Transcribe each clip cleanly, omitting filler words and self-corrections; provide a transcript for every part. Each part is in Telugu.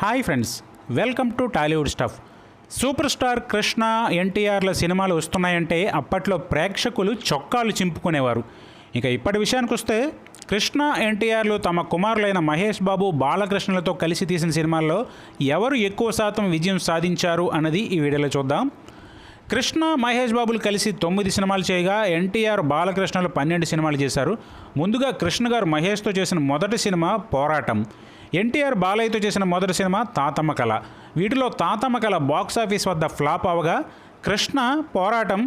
Hi friends, welcome to Tollywood stuff. Super star Krishna ఎన్టీఆర్ల సినిమాలు వస్తున్నాయంటే అప్పట్లో ప్రేక్షకులు చొక్కాలు చింపుకునేవారు. ఇక ఇప్పటి విషయానికి వస్తే కృష్ణ ఎన్టీఆర్లు తమ కుమారులైన మహేష్ బాబు, బాలకృష్ణలతో కలిసి తీసిన సినిమాల్లో ఎవరు ఎక్కువ శాతం విజయం సాధించారు అన్నది ఈ వీడియోలో చూద్దాం. కృష్ణ మహేష్ బాబులు కలిసి 9 సినిమాలు చేయగా ఎన్టీఆర్ బాలకృష్ణలు 12 సినిమాలు చేశారు. ముందుగా కృష్ణ గారు మహేష్తో చేసిన మొదటి సినిమా పోరాటం. ఎన్టీఆర్ బాలయ్యతో చేసిన మొదటి సినిమా తాతమ్మ కళ. వీటిలో తాతమ్మ కళ బాక్సాఫీస్ వద్ద ఫ్లాప్ అవగా కృష్ణ పోరాటం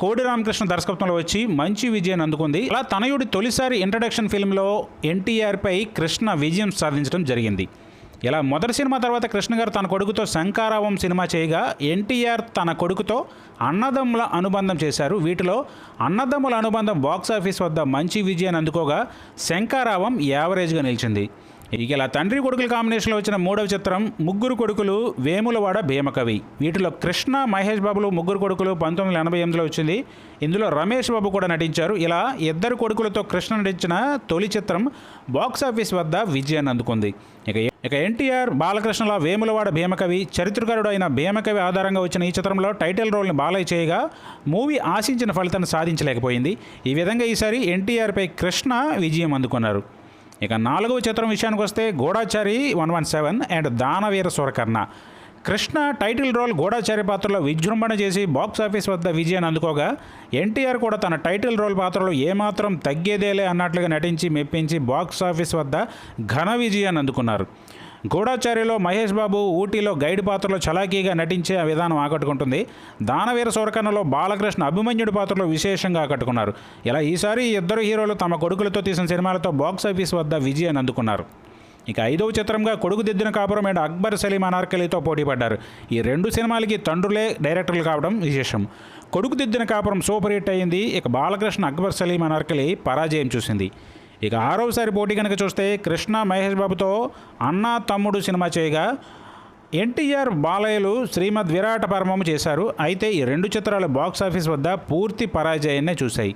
కోడి రామకృష్ణ దర్శకత్వంలో వచ్చి మంచి విజయాన్ని అందుకుంది. అలా తనయుడి తొలిసారి ఇంట్రడక్షన్ ఫిల్మ్లో ఎన్టీఆర్పై కృష్ణ విజయం సాధించడం జరిగింది. ఇలా మొదటి సినిమా తర్వాత కృష్ణ గారు తన కొడుకుతో శంకారావం సినిమా చేయగా ఎన్టీఆర్ తన కొడుకుతో అన్నదమ్ముల అనుబంధం చేశారు. వీటిలో అన్నదమ్ముల అనుబంధం బాక్సాఫీస్ వద్ద మంచి విజయాన్ని అందుకోగా శంకారావం యావరేజ్గా నిలిచింది. ఇక ఇలా తండ్రి కొడుకుల కాంబినేషన్లో వచ్చిన మూడవ చిత్రం ముగ్గురు కొడుకులు వేములవాడ భీమకవి. వీటిలో కృష్ణ మహేష్ బాబులు ముగ్గురు కొడుకులు 1988లో వచ్చింది. ఇందులో రమేష్ బాబు కూడా నటించారు. ఇలా ఇద్దరు కొడుకులతో కృష్ణ నటించిన తొలి చిత్రం బాక్సాఫీస్ వద్ద విజయాన్ని అందుకుంది. ఇక ఎన్టీఆర్ బాలకృష్ణల వేములవాడ భీమకవి, చరిత్రకారుడు అయిన భీమకవి ఆధారంగా వచ్చిన ఈ చిత్రంలో టైటిల్ రోల్ని బాలయ్య చేయగా మూవీ ఆశించిన ఫలితాన్ని సాధించలేకపోయింది. ఈ విధంగా ఈసారి ఎన్టీఆర్పై కృష్ణ విజయం అందుకున్నారు. ఇక 4వ చిత్రం విషయానికి వస్తే Goodachari 117 and Daanaveera Soorakarna. Krishna title role Goodachari పాత్రలో విజృంభణ చేసి బాక్సాఫీస్ వద్ద విజయాన్ని అందుకోగా ఎన్టీఆర్ కూడా తన టైటిల్ రోల్ పాత్రలో ఏమాత్రం తగ్గేదేలే అన్నట్లుగా నటించి మెప్పించి బాక్సాఫీస్ వద్ద ఘన విజయాన్ని అందుకున్నారు. గూఢాచారిలో మహేష్ బాబు ఊటీలో గైడ్ పాత్రలో చలాకీగా నటించే విధానం ఆకట్టుకుంటుంది. దానవీర సూరకర్ణలో బాలకృష్ణ అభిమన్యుడి పాత్రలో విశేషంగా ఆకట్టుకున్నారు. ఇలా ఈసారి ఇద్దరు హీరోలు తమ కొడుకులతో తీసిన సినిమాలతో బాక్సాఫీస్ వద్ద విజయాన్ని అందుకున్నారు. ఇక 5వ చిత్రంగా కొడుకు దిద్దిన కాపురం అండ్ అక్బర్ సలీం అనార్కలితో పోటీ పడ్డారు. ఈ 2 సినిమాలకి తండ్రులే డైరెక్టర్లు కావడం విశేషం. కొడుకు దిద్దిన కాపురం సూపర్ హిట్ అయింది. ఇక బాలకృష్ణ అక్బర్ సలీం అనార్కలి పరాజయం చూసింది. ఇక 6వసారి పోటీ కనుక చూస్తే కృష్ణ మహేష్ బాబుతో అన్నా తమ్ముడు సినిమా చేయగా ఎన్టీఆర్ బాలయ్యలు శ్రీమద్ విరాట పరమము చేశారు. అయితే ఈ 2 చిత్రాలు బాక్సాఫీస్ వద్ద పూర్తి పరాజయాన్నే చూశాయి.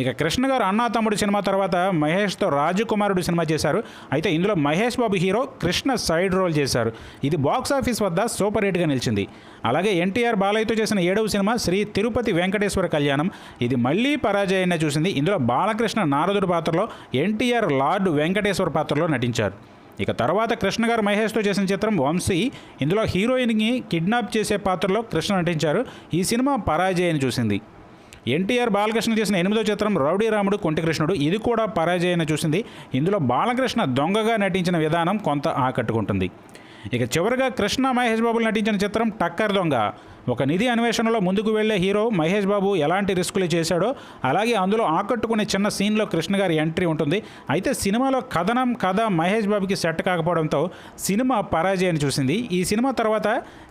ఇక కృష్ణ గారు అన్నా తమ్ముడు సినిమా తర్వాత మహేష్తో రాజకుమారుడు సినిమా చేశారు. అయితే ఇందులో Mahesh Babu hero, Krishna side role చేశారు. ఇది బాక్సాఫీస్ వద్ద సూపర్ హిట్గా నిలిచింది. అలాగే ఎన్టీఆర్ బాలయ్యతో చేసిన 7వ సినిమా శ్రీ తిరుపతి వెంకటేశ్వర కళ్యాణం. ఇది మళ్ళీ పరాజయాన్ని చూసింది. ఇందులో బాలకృష్ణ నారదుడి పాత్రలో, ఎన్టీఆర్ లార్డ్ వెంకటేశ్వర పాత్రలో నటించారు. ఇక తర్వాత కృష్ణ గారు మహేష్తో చేసిన చిత్రం వంశీ. ఇందులో హీరోయిన్ని కిడ్నాప్ చేసే పాత్రలో కృష్ణ నటించారు. ఈ సినిమా పరాజయాన్ని చూసింది. ఎన్టీఆర్ బాలకృష్ణ చేసిన 8వ చిత్రం రౌడీ రాముడు కొంటికృష్ణుడు. ఇది కూడా పరాజయాన్ని చూసింది. ఇందులో బాలకృష్ణ దొంగగా నటించిన విధానం కొంత ఆకట్టుకుంటుంది. ఇక చివరిగా కృష్ణ మహేష్ బాబులు నటించిన చిత్రం టక్కర్ దొంగ. ఒక నిధి అన్వేషణలో ముందుకు వెళ్లే హీరో మహేష్ బాబు ఎలాంటి రిస్కులు చేశాడో అలాగే అందులో ఆకట్టుకునే చిన్న సీన్లో కృష్ణ గారి ఎంట్రీ ఉంటుంది. అయితే సినిమాలో కథ మహేష్ బాబుకి సెట్ కాకపోవడంతో సినిమా పరాజయాన్ని చూసింది. ఈ సినిమా తర్వాత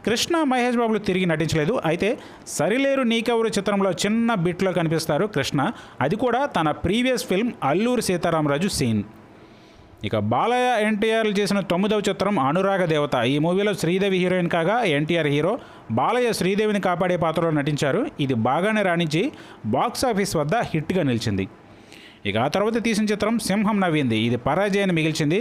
కృష్ణ మహేష్ బాబులు తిరిగి నటించలేదు. అయితే సరిలేరు నీకెవరు చిత్రంలో చిన్న బిట్లో కనిపిస్తారు కృష్ణ. అది కూడా తన previous film Alluri Sitaramaraju scene. ఇక బాలయ్య ఎన్టీఆర్లు చేసిన 9వ చిత్రం అనురాగ దేవత. ఈ మూవీలో శ్రీదేవి హీరోయిన్ కాగా ఎన్టీఆర్ హీరో. బాలయ్య శ్రీదేవిని కాపాడే పాత్రలో నటించారు. ఇది బాగానే రాణించి బాక్సాఫీస్ వద్ద హిట్గా నిలిచింది. ఇక ఆ తర్వాత తీసిన చిత్రం సింహం నవ్వింది. ఇది పరాజయాన్ని మిగిల్చింది.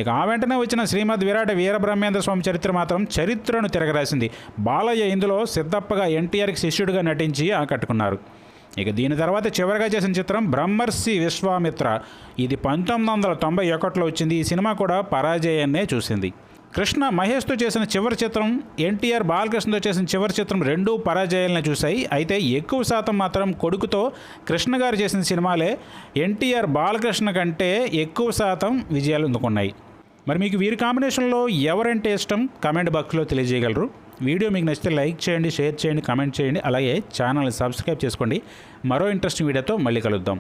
ఇక ఆ వెంటనే వచ్చిన శ్రీమద్ విరాట వీరబ్రహ్మేంద్ర స్వామి చరిత్ర మాత్రం చరిత్రను తిరగరాసింది. బాలయ్య ఇందులో సిద్ధప్పగా ఎన్టీఆర్కి శిష్యుడిగా నటించి ఆకట్టుకున్నారు. ఇక దీని తర్వాత చివరిగా చేసిన చిత్రం బ్రహ్మర్షి విశ్వామిత్ర. ఇది 1991లో వచ్చింది. ఈ సినిమా కూడా పరాజయాన్నే చూసింది. కృష్ణ మహేష్తో చేసిన చివరి చిత్రం, ఎన్టీఆర్ బాలకృష్ణతో చేసిన చివరి చిత్రం 2 పరాజయాలను చూశాయి. అయితే ఎక్కువ శాతం మాత్రం కొడుకుతో కృష్ణ గారు చేసిన సినిమాలే ఎన్టీఆర్ బాలకృష్ణ కంటే ఎక్కువ శాతం విజయాలు అందుకున్నాయి. మరి మీకు వీరి కాంబినేషన్లో ఎవరంటే ఇష్టం కామెంట్ బాక్స్లో తెలియజేయగలరు. వీడియో మీకు నచ్చితే లైక్ చేయండి, షేర్ చేయండి, కామెంట్ చేయండి. అలాగే ఛానల్ని సబ్స్క్రైబ్ చేసుకోండి. మరో ఇంట్రెస్టింగ్ వీడియోతో మళ్ళీ కలుద్దాం.